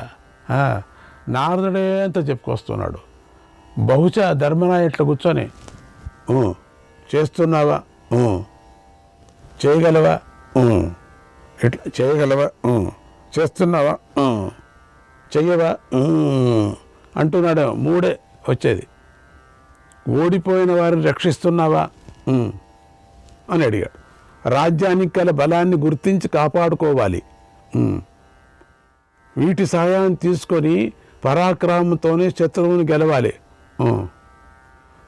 నారదుడే అంత చెప్పుకొస్తున్నాడు. బహుశా ధర్మరాయ ఇట్లా కూర్చొని చేస్తున్నావా, చేయగలవా, ఇట్లా చేయగలవా, చేస్తున్నావా, చెయ్యవా అంటున్నాడు. మూడే వచ్చేది. ఓడిపోయిన వారిని రక్షిస్తున్నావా అని అడిగాడు. రాజ్యానికి గల బలాన్ని గుర్తించి కాపాడుకోవాలి. వీటి సహాయాన్ని తీసుకొని పరాక్రమంతోనే శత్రువుని గెలవాలి.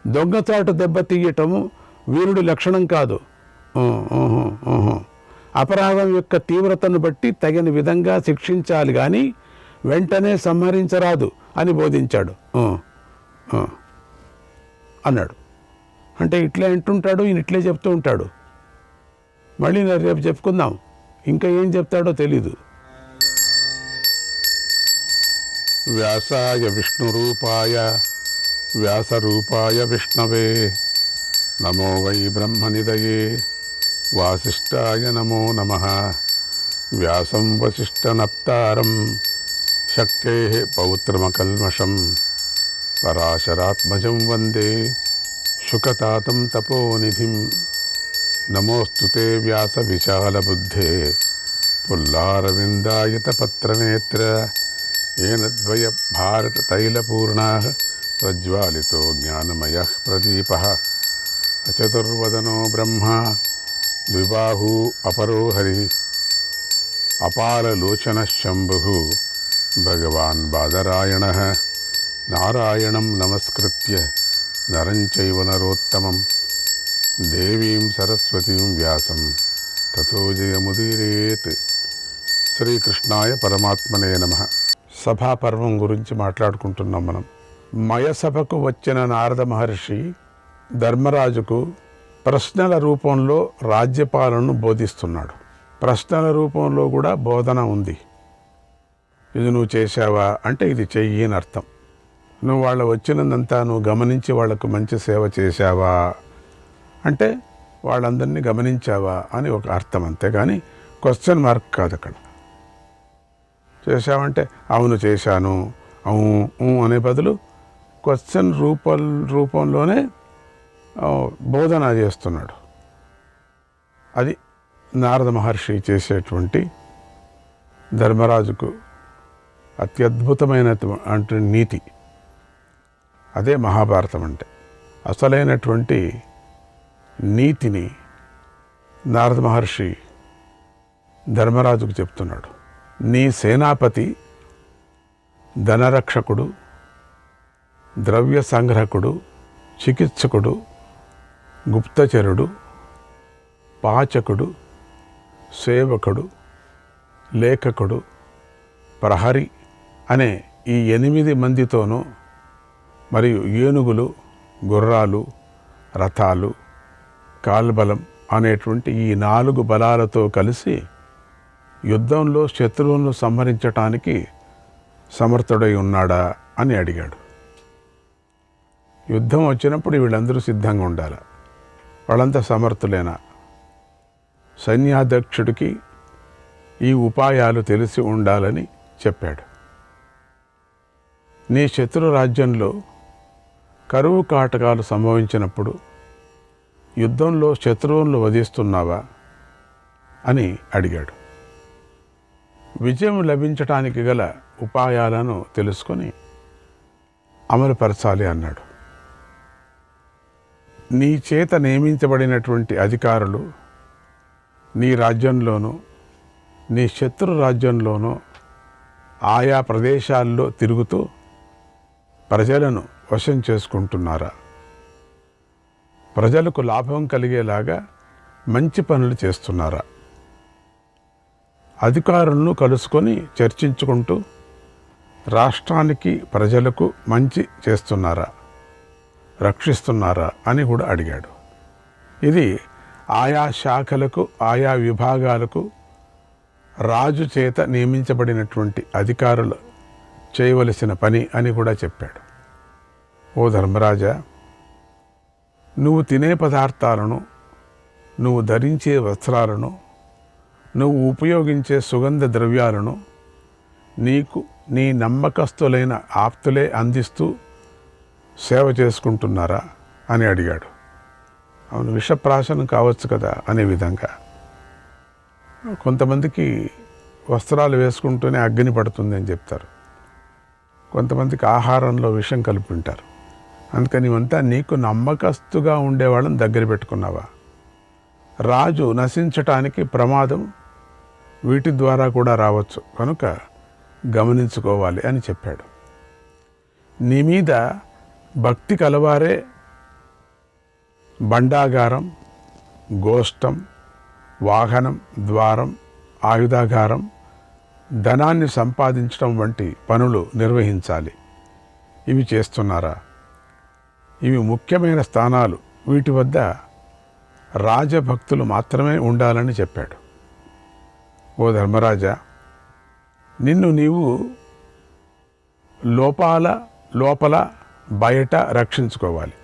దొంగచాటు దెబ్బతీయటము వీరుడి లక్షణం కాదు. అపరాధం యొక్క తీవ్రతను బట్టి తగిన విధంగా శిక్షించాలి కానీ వెంటనే సంహరించరాదు అని బోధించాడు అన్నాడు. అంటే ఇట్లే అంటుంటాడు, ఈయన ఇట్లే చెప్తూ ఉంటాడు. మళ్ళీ నేను రేపు చెప్పుకుందాం, ఇంకా ఏం చెప్తాడో తెలీదు. వ్యాసాయ విష్ణురూపాయ వ్యాసరూపాయ విష్ణవే నమో వై బ్రహ్మనిదయే వాసిష్ఠాయ నమో నమః. వ్యాసం వసిష్ఠనప్తారం శక్తేః పౌత్రమకల్మషం పరాశరాత్మజం వందే శుకతాతం తపోనిధిం. నమోస్తుతే వ్యాస విశాలబుద్ధే పుల్లారవిందాయత పత్రనేత్ర येन द्वय भारत तैलपूर्णाः प्रज्वालितो ज्ञानमयः प्रदीपः. अचतुर्वदनो ब्रह्मा द्विबाहू अपरो हरिः अपारलोचनः शम्भुः भगवान् बादरायणः. नारायणं नमस्कृत्य नरं चैव नरोत्तमं देवीं सरस्वतीं व्यासं ततो जयमुदीरयेत्. శ్రీకృష్ణాయ పరమాత్మనే నమః. సభాపర్వం గురించి మాట్లాడుకుంటున్నాం మనం. మయసభకు వచ్చిన నారద మహర్షి ధర్మరాజుకు ప్రశ్నల రూపంలో రాజ్యపాలనను బోధిస్తున్నాడు. ప్రశ్నల రూపంలో కూడా బోధన ఉంది. ఇది నువ్వు చేశావా అంటే ఇది చెయ్యి అని అర్థం. నువ్వు వాళ్ళు వచ్చినందంతా నువ్వు గమనించి వాళ్లకు మంచి సేవ చేశావా అంటే వాళ్ళందరినీ గమనించావా అని ఒక అర్థం. అంతేగాని క్వశ్చన్ మార్క్ కాదు అక్కడ. చేశావంటే అవును చేశాను అవును అనే బదులు క్వశ్చన్ రూపంలోనే బోధన చేస్తున్నాడు. అది నారద మహర్షి చేసేటువంటి ధర్మరాజుకు అత్యద్భుతమైన నీతి. అదే మహాభారతం అంటే. అసలైనటువంటి నీతిని నారద మహర్షి ధర్మరాజుకు చెప్తున్నాడు. నీ సేనాపతి ధనరక్షకుడు, ద్రవ్య సంగ్రహకుడు, చికిత్సకుడు, గుప్తచరుడు, పాచకుడు, సేవకుడు, లేఖకుడు, ప్రహరి అనే ఈ 8 మందితోనూ మరియు ఏనుగులు, గుర్రాలు, రథాలు, కాల్బలం అనేటువంటి ఈ 4 బలాలతో కలిసి యుద్ధంలో శత్రువులను సంహరించటానికి సమర్థుడై ఉన్నాడా అని అడిగాడు. యుద్ధం వచ్చినప్పుడు వీళ్ళందరూ సిద్ధంగా ఉండాలి. వాళ్ళంతా సమర్థులేనా? సైన్యాధ్యక్షుడికి ఈ ఉపాయాలు తెలిసి ఉండాలని చెప్పాడు. నీ శత్రు రాజ్యంలో కరువు కాటకాలు సంభవించినప్పుడు యుద్ధంలో శత్రువులను వధిస్తున్నావా అని అడిగాడు. విజయం లభించటానికి గల ఉపాయాలను తెలుసుకొని అమలుపరచాలి అన్నాడు. నీ చేత నియమించబడినటువంటి అధికారులు నీ రాజ్యంలోనూ నీ శత్రు రాజ్యంలోనూ ఆయా ప్రదేశాల్లో తిరుగుతూ ప్రజలను వశం చేసుకుంటున్నారా? ప్రజలకు లాభం కలిగేలాగా మంచి పనులు చేస్తున్నారా? అధికారులను కలుసుకొని చర్చించుకుంటూ రాష్ట్రానికి ప్రజలకు మంచి చేస్తున్నారా, రక్షిస్తున్నారా అని కూడా అడిగాడు. ఇది ఆయా శాఖలకు ఆయా విభాగాలకు రాజు చేత నియమించబడినటువంటి అధికారులు చేయవలసిన పని అని కూడా చెప్పాడు. ఓ ధర్మరాజా, నువ్వు తినే పదార్థాలను, నువ్వు ధరించే వస్త్రాలను, నువ్వు ఉపయోగించే సుగంధ ద్రవ్యాలను నీకు నీ నమ్మకస్తులైన ఆప్తులే అందిస్తూ సేవ చేసుకుంటున్నారా అని అడిగాడు. అవును, విషప్రాశనం కావచ్చు కదా అనే విధంగా. కొంతమందికి వస్త్రాలు వేసుకుంటూనే అగ్ని పడుతుంది అని చెప్తారు, కొంతమందికి ఆహారంలో విషం కలిపి ఉంటారు. అందుకని ఇవంతా నీకు నమ్మకస్తుగా ఉండేవాళ్ళని దగ్గర పెట్టుకున్నావా? రాజు నశించటానికి ప్రమాదం వీటి ద్వారా కూడా రావచ్చు, కనుక గమనించుకోవాలి అని చెప్పాడు. నీ మీద భక్తి కలవారే బండాగారం, గోష్టం, వాహనం, ద్వారం, ఆయుధాగారం, ధనాన్ని సంపాదించడం వంటి పనులు నిర్వహించాలి. ఇవి చేస్తున్నారా? ఇవి ముఖ్యమైన స్థానాలు. వీటి వద్ద రాజభక్తులు మాత్రమే ఉండాలని చెప్పాడు. ఓ ధర్మరాజా, నిన్ను నీవు లోపల బయట రక్షించుకోవాలి.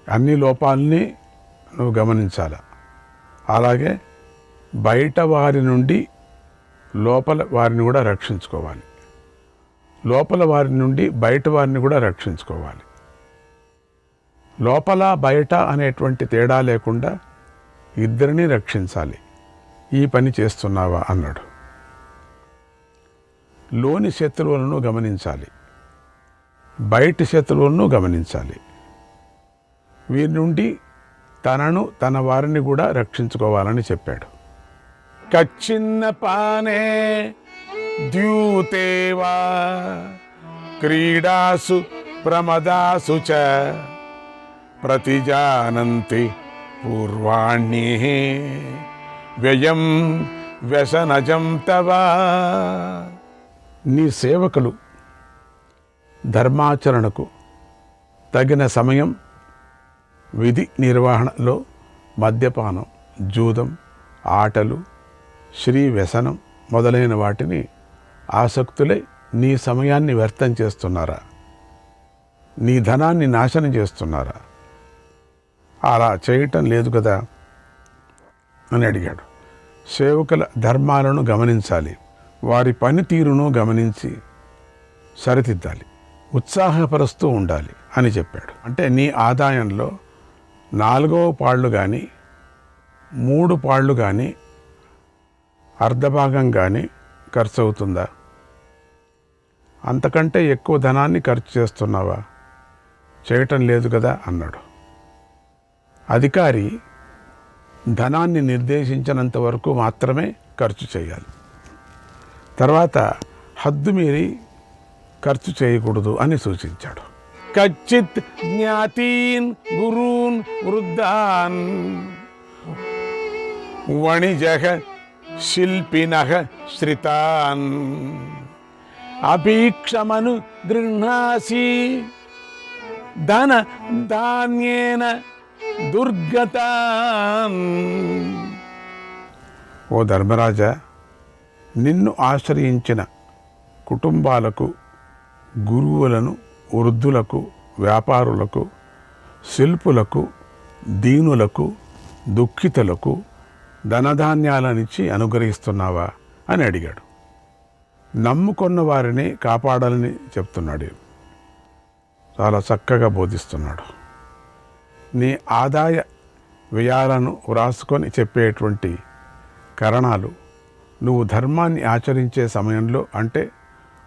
అన్ని లోపాలని నువ్వు గమనించాలి. అలాగే బయట వారి నుండి లోపల వారిని కూడా రక్షించుకోవాలి. లోపల వారి నుండి బయట వారిని కూడా రక్షించుకోవాలి. లోపల బయట అనేటువంటి తేడా లేకుండా ఇద్దరిని రక్షించాలి. ఈ పని చేస్తున్నావా అన్నాడు. లోని శత్రువులను గమనించాలి, బయటి శత్రువులను గమనించాలి. వీరి నుండి తనను తన వారిని కూడా రక్షించుకోవాలని చెప్పాడు. కచ్చిన్న పానే ద్యూతేవా క్రీడాసు ప్రమదాసు చ ప్రతిజానంతి పూర్వాణ్యే వ్యయం వ్యసనజం తవా. నీ సేవకులు ధర్మాచరణకు తగిన సమయం, విధి నిర్వహణలో మద్యపానం, జూదం, ఆటలు, శ్రీ వ్యసనం మొదలైన వాటిని ఆసక్తులై నీ సమయాన్ని వ్యర్థం చేస్తున్నారా? నీ ధనాన్ని నాశనం చేస్తున్నారా? అలా చేయటం లేదు కదా అని అడిగాడు. సేవకుల ధర్మాలను గమనించాలి, వారి పనితీరును గమనించి సరిదిద్దాలి, ఉత్సాహపరుస్తూ ఉండాలి అని చెప్పాడు. అంటే నీ ఆదాయంలో 4వ పాళ్ళు కానీ 3 పాళ్ళు కానీ అర్ధభాగం కానీ ఖర్చు అవుతుందా? అంతకంటే ఎక్కువ ధనాన్ని ఖర్చు చేస్తున్నావా? చేయటం లేదు కదా అన్నాడు. అధికారి ధనాన్ని నిర్దేశించినంత వరకు మాత్రమే ఖర్చు చేయాలి. తర్వాత హద్దు మీరి ఖర్చు చేయకూడదు అని సూచించాడు. కచ్చిత్ జ్ఞాతీన్ గురూన్ వృద్ధాన్ వణిజః శిల్పినః శ్రితాన్ అభీక్షమను గృహ్ణాసి ధన ధాన్యేన దుర్గతాన్. ఓ ధర్మరాజా, నిన్ను ఆశ్రయించిన కుటుంబాలకు, గురువులను, వృద్ధులకు, వ్యాపారులకు, శిల్పులకు, దీనులకు, దుఃఖితులకు ధనధాన్యాలనిచ్చి అనుగ్రహిస్తున్నావా అని అడిగాడు. నమ్ముకున్న వారిని కాపాడాలని చెప్తున్నాడు. చాలా చక్కగా బోధిస్తున్నాడు. నీ ఆదాయ వ్యయాలను వ్రాసుకొని చెప్పేటువంటి కరణాలు నువ్వు ధర్మాన్ని ఆచరించే సమయంలో, అంటే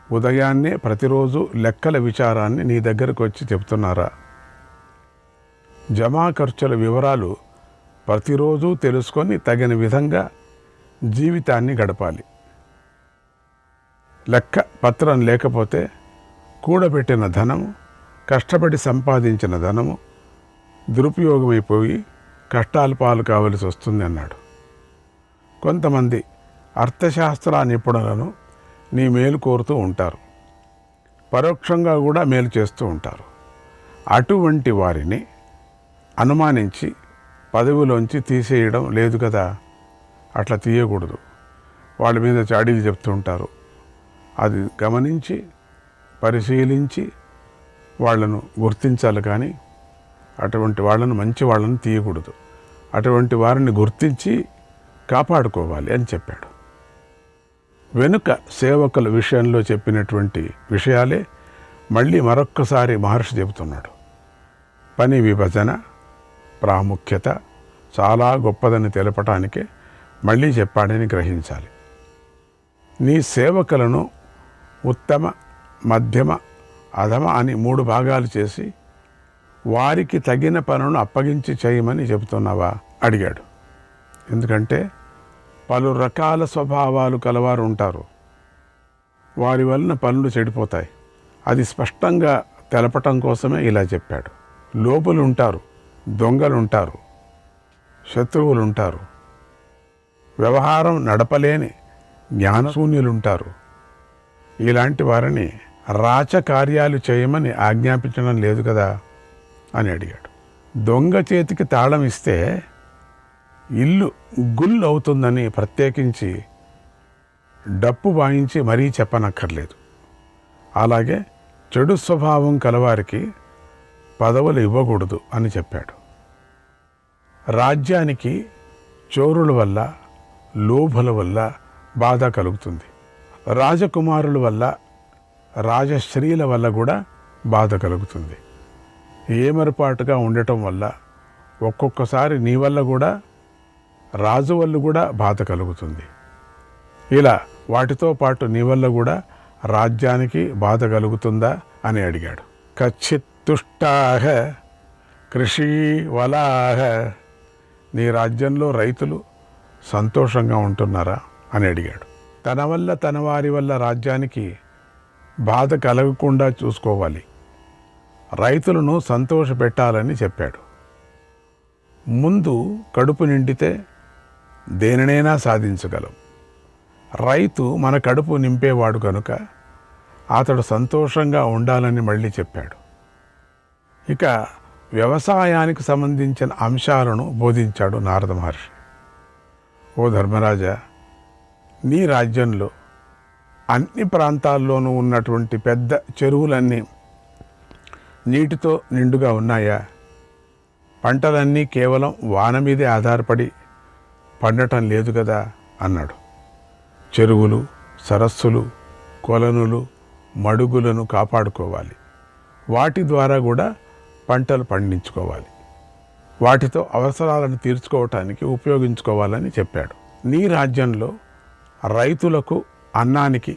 ఉదయాన్నే ప్రతిరోజు లెక్కల విచారాన్ని నీ దగ్గరకు వచ్చి చెప్తున్నారా? జమా ఖర్చుల వివరాలు ప్రతిరోజు తెలుసుకొని తగిన విధంగా జీవితాన్ని గడపాలి. లెక్క పత్రం లేకపోతే కూడబెట్టిన ధనము, కష్టపడి సంపాదించిన ధనము దురుపయోగమైపోయి కష్టాల పాలు కావలసి వస్తుంది అన్నాడు. కొంతమంది అర్థశాస్త్ర నిపుణులను నీ మేలు కోరుతూ ఉంటారు, పరోక్షంగా కూడా మేలు చేస్తూ ఉంటారు. అటువంటి వారిని అనుమానించి పదవిలోంచి తీసేయడం లేదు కదా, అట్లా తీయకూడదు. వాళ్ళ మీద చాడీలు చెప్తూ ఉంటారు. అది గమనించి పరిశీలించి వాళ్ళను గుర్తించాలి, కానీ అటువంటి వాళ్ళను, మంచి వాళ్ళను తీయకూడదు. అటువంటి వారిని గుర్తించి కాపాడుకోవాలి అని చెప్పాడు. వెనుక సేవకుల విషయంలో చెప్పినటువంటి విషయాలే మళ్ళీ మరొక్కసారి మహర్షి చెబుతున్నాడు. పని విభజన ప్రాముఖ్యత చాలా గొప్పదని తెలపటానికే మళ్ళీ చెప్పాడని గ్రహించాలి. నీ సేవకులను ఉత్తమ, మధ్యమ, అధమ అని 3 భాగాలు చేసి వారికి తగిన పనులను అప్పగించి చేయమని చెబుతున్నావా అడిగాడు. ఎందుకంటే పలు రకాల స్వభావాలు కలవారు ఉంటారు. వారి వలన పనులు చెడిపోతాయి. అది స్పష్టంగా తెలపటం కోసమే ఇలా చెప్పాడు. లోపులు ఉంటారు, దొంగలు ఉంటారు, శత్రువులు ఉంటారు, వ్యవహారం నడపలేని జ్ఞానశూన్యులుంటారు. ఇలాంటి వారిని రాచకార్యాలు చేయమని ఆజ్ఞాపించడం లేదు కదా అని అడిగాడు. దొంగ చేతికి తాళం ఇస్తే ఇల్లు గుల్ అవుతుందని ప్రత్యేకించి డప్పు వాయించి మరీ చెప్పనక్కర్లేదు. అలాగే చెడు స్వభావం కలవారికి పదవులు ఇవ్వకూడదు అని చెప్పాడు. రాజ్యానికి చోరుల వల్ల, లోభుల వల్ల బాధ కలుగుతుంది. రాజకుమారుల వల్ల, రాజశ్రీల వల్ల కూడా బాధ కలుగుతుంది. ఏమరపాటుగా ఉండటం వల్ల ఒక్కొక్కసారి నీ వల్ల కూడా, రాజు వల్ల కూడా బాధ కలుగుతుంది. ఇలా వాటితో పాటు నీ వల్ల కూడా రాజ్యానికి బాధ కలుగుతుందా అని అడిగాడు. కచ్చిత్తుష్టాహ కృషి వలాహ, నీ రాజ్యంలో రైతులు సంతోషంగా ఉంటున్నారా అని అడిగాడు. తన వల్ల, తన వారి వల్ల రాజ్యానికి బాధ కలగకుండా చూసుకోవాలి. రైతులను సంతోషపెట్టాలని చెప్పాడు. ముందు కడుపు నిండితే దేనినైనా సాధించగలం. రైతు మన కడుపు నింపేవాడు కనుక అతడు సంతోషంగా ఉండాలని మళ్ళీ చెప్పాడు. ఇక వ్యవసాయానికి సంబంధించిన అంశాలను బోధించాడు నారద మహర్షి. ఓ ధర్మరాజా, నీ రాజ్యంలో అన్ని ప్రాంతాల్లోనూ ఉన్నటువంటి పెద్ద చెరువులన్నీ నీటితో నిండుగా ఉన్నాయా? పంటలన్నీ కేవలం వాన మీదే ఆధారపడి పండటం లేదు కదా అన్నాడు. చెరువులు, సరస్సులు, కొలనులు, మడుగులను కాపాడుకోవాలి. వాటి ద్వారా కూడా పంటలు పండించుకోవాలి. వాటితో అవసరాలను తీర్చుకోవటానికి ఉపయోగించుకోవాలని చెప్పాడు. నీ రాజ్యంలో రైతులకు అన్నానికి,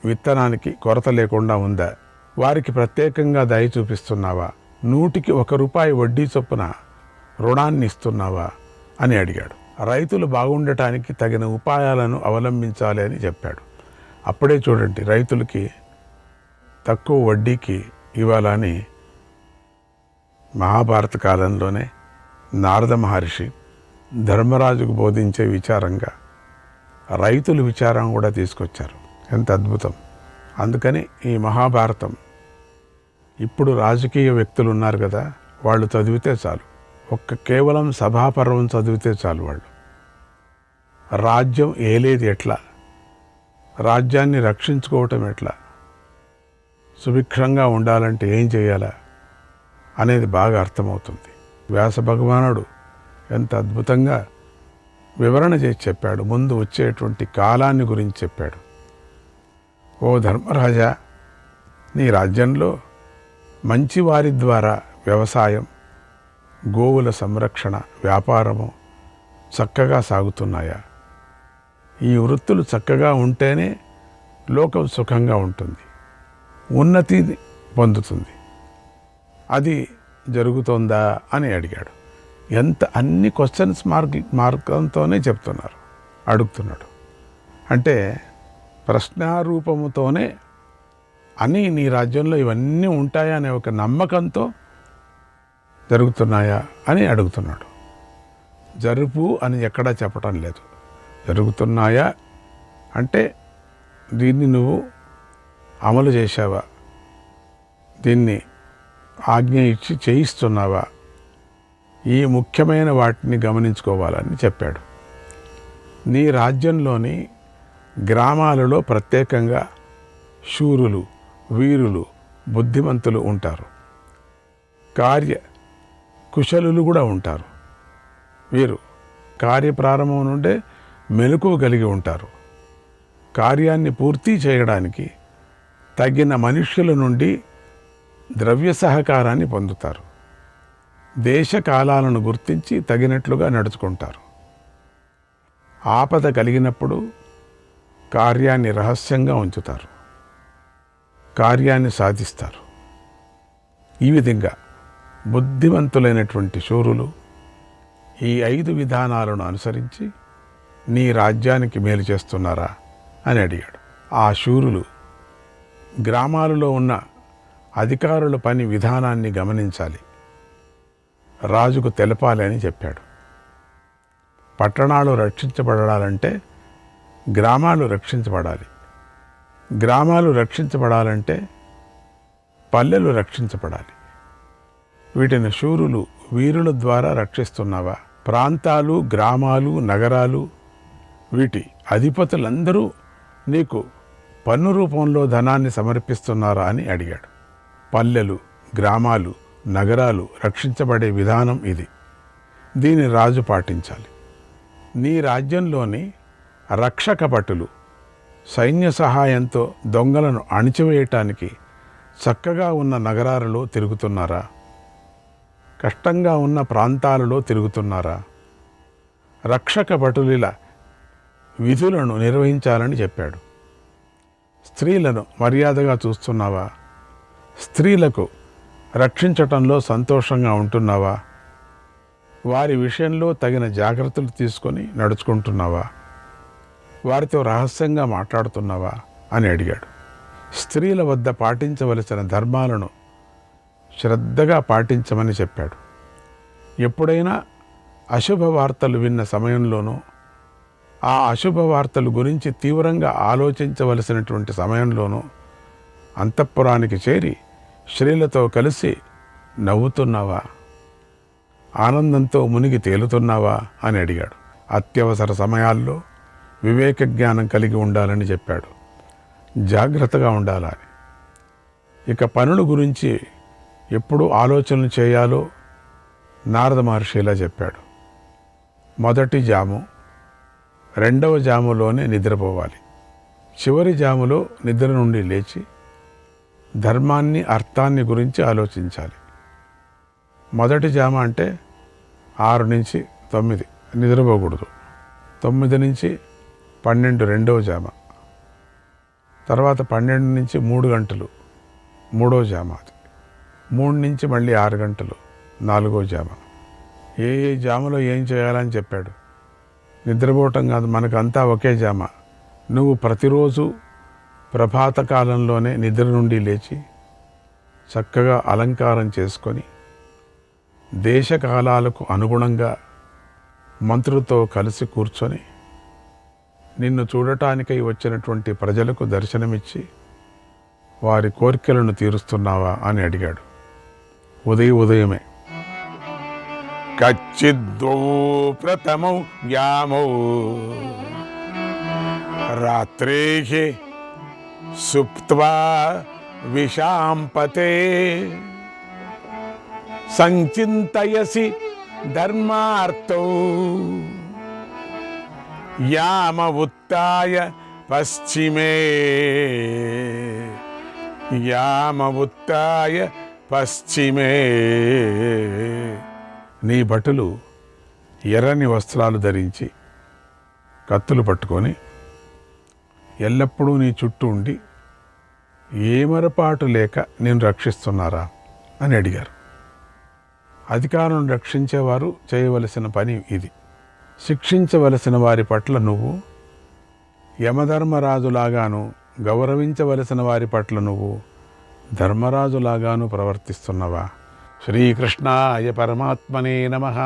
విత్తనానికి కొరత లేకుండా ఉందా? వారికి ప్రత్యేకంగా దయ చూపిస్తున్నావా? 100కి 1 రూపాయి వడ్డీ చొప్పున రుణాన్ని ఇస్తున్నావా అని అడిగాడు. రైతులు బాగుండటానికి తగిన ఉపాయాలను అవలంబించాలి అని చెప్పాడు. అప్పుడే చూడండి, రైతులకి తక్కువ వడ్డీకి ఇవ్వాలని మహాభారత కాలంలోనే నారద మహర్షి ధర్మరాజుకు బోధించే విచారంగా రైతుల విచారం కూడా తీసుకొచ్చారు. ఎంత అద్భుతం! అందుకని ఈ మహాభారతం ఇప్పుడు రాజకీయ వ్యక్తులు ఉన్నారు కదా, వాళ్ళు చదివితే చాలు. కేవలం సభాపర్వం చదివితే చాలు. వాళ్ళు రాజ్యం ఏలేది ఎట్లా, రాజ్యాన్ని రక్షించుకోవటం ఎట్లా, సుభిక్షంగా ఉండాలంటే ఏం చేయాలా అనేది బాగా అర్థమవుతుంది. వ్యాస భగవానుడు ఎంత అద్భుతంగా వివరణ చేసి చెప్పాడు. ముందు వచ్చేటువంటి కాలాన్ని గురించి చెప్పాడు. ఓ ధర్మరాజా, నీ రాజ్యంలో మంచి వారి ద్వారా వ్యవసాయం, గోవుల సంరక్షణ, వ్యాపారము చక్కగా సాగుతున్నాయా? ఈ వృత్తులు చక్కగా ఉంటేనే లోకం సుఖంగా ఉంటుంది, ఉన్నతి పొందుతుంది. అది జరుగుతుందా అని అడిగాడు. అన్ని క్వశ్చన్స్ మార్గంతోనే అడుగుతున్నాడు. అంటే ప్రశ్నారూపముతోనే అని నీ రాజ్యంలో ఇవన్నీ ఉంటాయా అనే ఒక నమ్మకంతో జరుగుతున్నాయా అని అడుగుతున్నాడు. జరుపు అని ఎక్కడా చెప్పటం లేదు. జరుగుతున్నాయా అంటే దీన్ని నువ్వు అమలు చేశావా, దీన్ని ఆజ్ఞ ఇచ్చి చేయిస్తున్నావా ఈ ముఖ్యమైన వాటిని గమనించుకోవాలని చెప్పాడు. నీ రాజ్యంలోని గ్రామాలలో ప్రత్యేకంగా శూరులు, వీరులు, బుద్ధిమంతులు ఉంటారు. కార్య కుశలులు కూడా ఉంటారు. వీరు కార్యప్రారంభం నుండే మెలకువ కలిగి ఉంటారు. కార్యాన్ని పూర్తి చేయడానికి తగిన మనుష్యుల నుండి ద్రవ్య సహకారాన్ని పొందుతారు. దేశ కాలాలను గుర్తించి తగినట్లుగా నడుచుకుంటారు. ఆపద కలిగినప్పుడు కార్యాన్ని రహస్యంగా ఉంచుతారు. కార్యాన్ని సాధిస్తారు. ఈ విధంగా బుద్ధిమంతులైనటువంటి శూరులు ఈ 5 విధానాలను అనుసరించి నీ రాజ్యానికి మేలు చేస్తున్నారా అని అడిగాడు. ఆ శూరులు గ్రామాలలో ఉన్న అధికారుల పని విధానాన్ని గమనించాలి, రాజుకు తెలపాలి అని చెప్పాడు. పట్టణాలు రక్షించబడాలంటే గ్రామాలు రక్షించబడాలి. గ్రామాలు రక్షించబడాలంటే పల్లెలు రక్షించబడాలి. వీటిని శూరులు, వీరుల ద్వారా రక్షిస్తున్నావా? ప్రాంతాలు, గ్రామాలు, నగరాలు, వీటి అధిపతులందరూ నీకు పన్ను రూపంలో ధనాన్ని సమర్పిస్తున్నారా అని అడిగాడు. పల్లెలు, గ్రామాలు, నగరాలు రక్షించబడే విధానం ఇది. దీని రాజు పాటించాలి. నీ రాజ్యంలోని రక్షక భటులు సైన్య సహాయంతో దొంగలను అణిచివేయటానికి చక్కగా ఉన్న నగరాలలో తిరుగుతున్నారా? కష్టంగా ఉన్న ప్రాంతాలలో తిరుగుతున్నారా? రక్షక భటుల విధులను నిర్వహించాలని చెప్పాడు. స్త్రీలను మర్యాదగా చూస్తున్నావా? స్త్రీలకు రక్షించటంలో సంతోషంగా ఉంటున్నావా? వారి విషయంలో తగిన జాగ్రత్తలు తీసుకొని నడుచుకుంటున్నావా? వారితో రహస్యంగా మాట్లాడుతున్నావా అని అడిగాడు. స్త్రీల వద్ద పాటించవలసిన ధర్మాలను శ్రద్ధగా పాటించమని చెప్పాడు. ఎప్పుడైనా అశుభ వార్తలు విన్న సమయంలోనూ, ఆ అశుభ వార్తల గురించి తీవ్రంగా ఆలోచించవలసినటువంటి సమయంలోనూ అంతఃపురానికి చేరి స్త్రీలతో కలిసి నవ్వుతున్నావా? ఆనందంతో మునిగి తేలుతున్నావా అని అడిగాడు. అత్యవసర సమయాల్లో వివేక జ్ఞానం కలిగి ఉండాలని చెప్పాడు. జాగ్రత్తగా ఉండాలని. ఇక పనుల గురించి ఎప్పుడు ఆలోచనలు చేయాలో నారద మహర్షి ఇలా చెప్పాడు. మొదటి జాము, రెండవ జాములోనే నిద్రపోవాలి. చివరి జాములో నిద్ర నుండి లేచి ధర్మాన్ని, అర్థాన్ని గురించి ఆలోచించాలి. మొదటి జామ అంటే 6 నుంచి 9 నిద్రపోకూడదు. 9 నుంచి 12 రెండవ జామ. తర్వాత 12 నుంచి 3 గంటలు మూడో జామ. అది 3 నుంచి మళ్ళీ 6 గంటలు 4వ జామ. ఏ జామలో ఏం చేయాలని చెప్పాడు. నిద్రపోవటం కాదు, మనకంతా ఒకే జామ. నువ్వు ప్రతిరోజు ప్రభాత కాలంలోనే నిద్ర నుండి లేచి చక్కగా అలంకారం చేసుకొని దేశకాలాలకు అనుగుణంగా మంత్రులతో కలిసి కూర్చొని నిన్ను చూడటానికై వచ్చినటువంటి ప్రజలకు దర్శనమిచ్చి వారి కోరికలను తీరుస్తున్నావా అని అడిగాడు. ఉదయమే కచ్చిద్వౌ ప్రథమౌ యామౌ రాత్రేహి సుప్త్వా విశాంపతే సంచింతయసి ధర్మార్థౌ యామ ఉత్తాయ పశ్చిమే యామ ఉత్తాయ పశ్చిమే. నీ భటులు ఎర్రని వస్త్రాలు ధరించి కత్తులు పట్టుకొని ఎల్లప్పుడూ నీ చుట్టూ ఉండి ఏమరపాటు లేక నేను రక్షిస్తున్నారా అని అడిగారు. అధికారులను రక్షించేవారు చేయవలసిన పని ఇది. శిక్షించవలసిన వారి పట్ల నువ్వు యమధర్మరాజులాగాను, గౌరవించవలసిన వారి పట్ల నువ్వు ధర్మరాజులాగాను ప్రవర్తిస్తున్నవా? శ్రీకృష్ణాయ పరమాత్మనే నమః.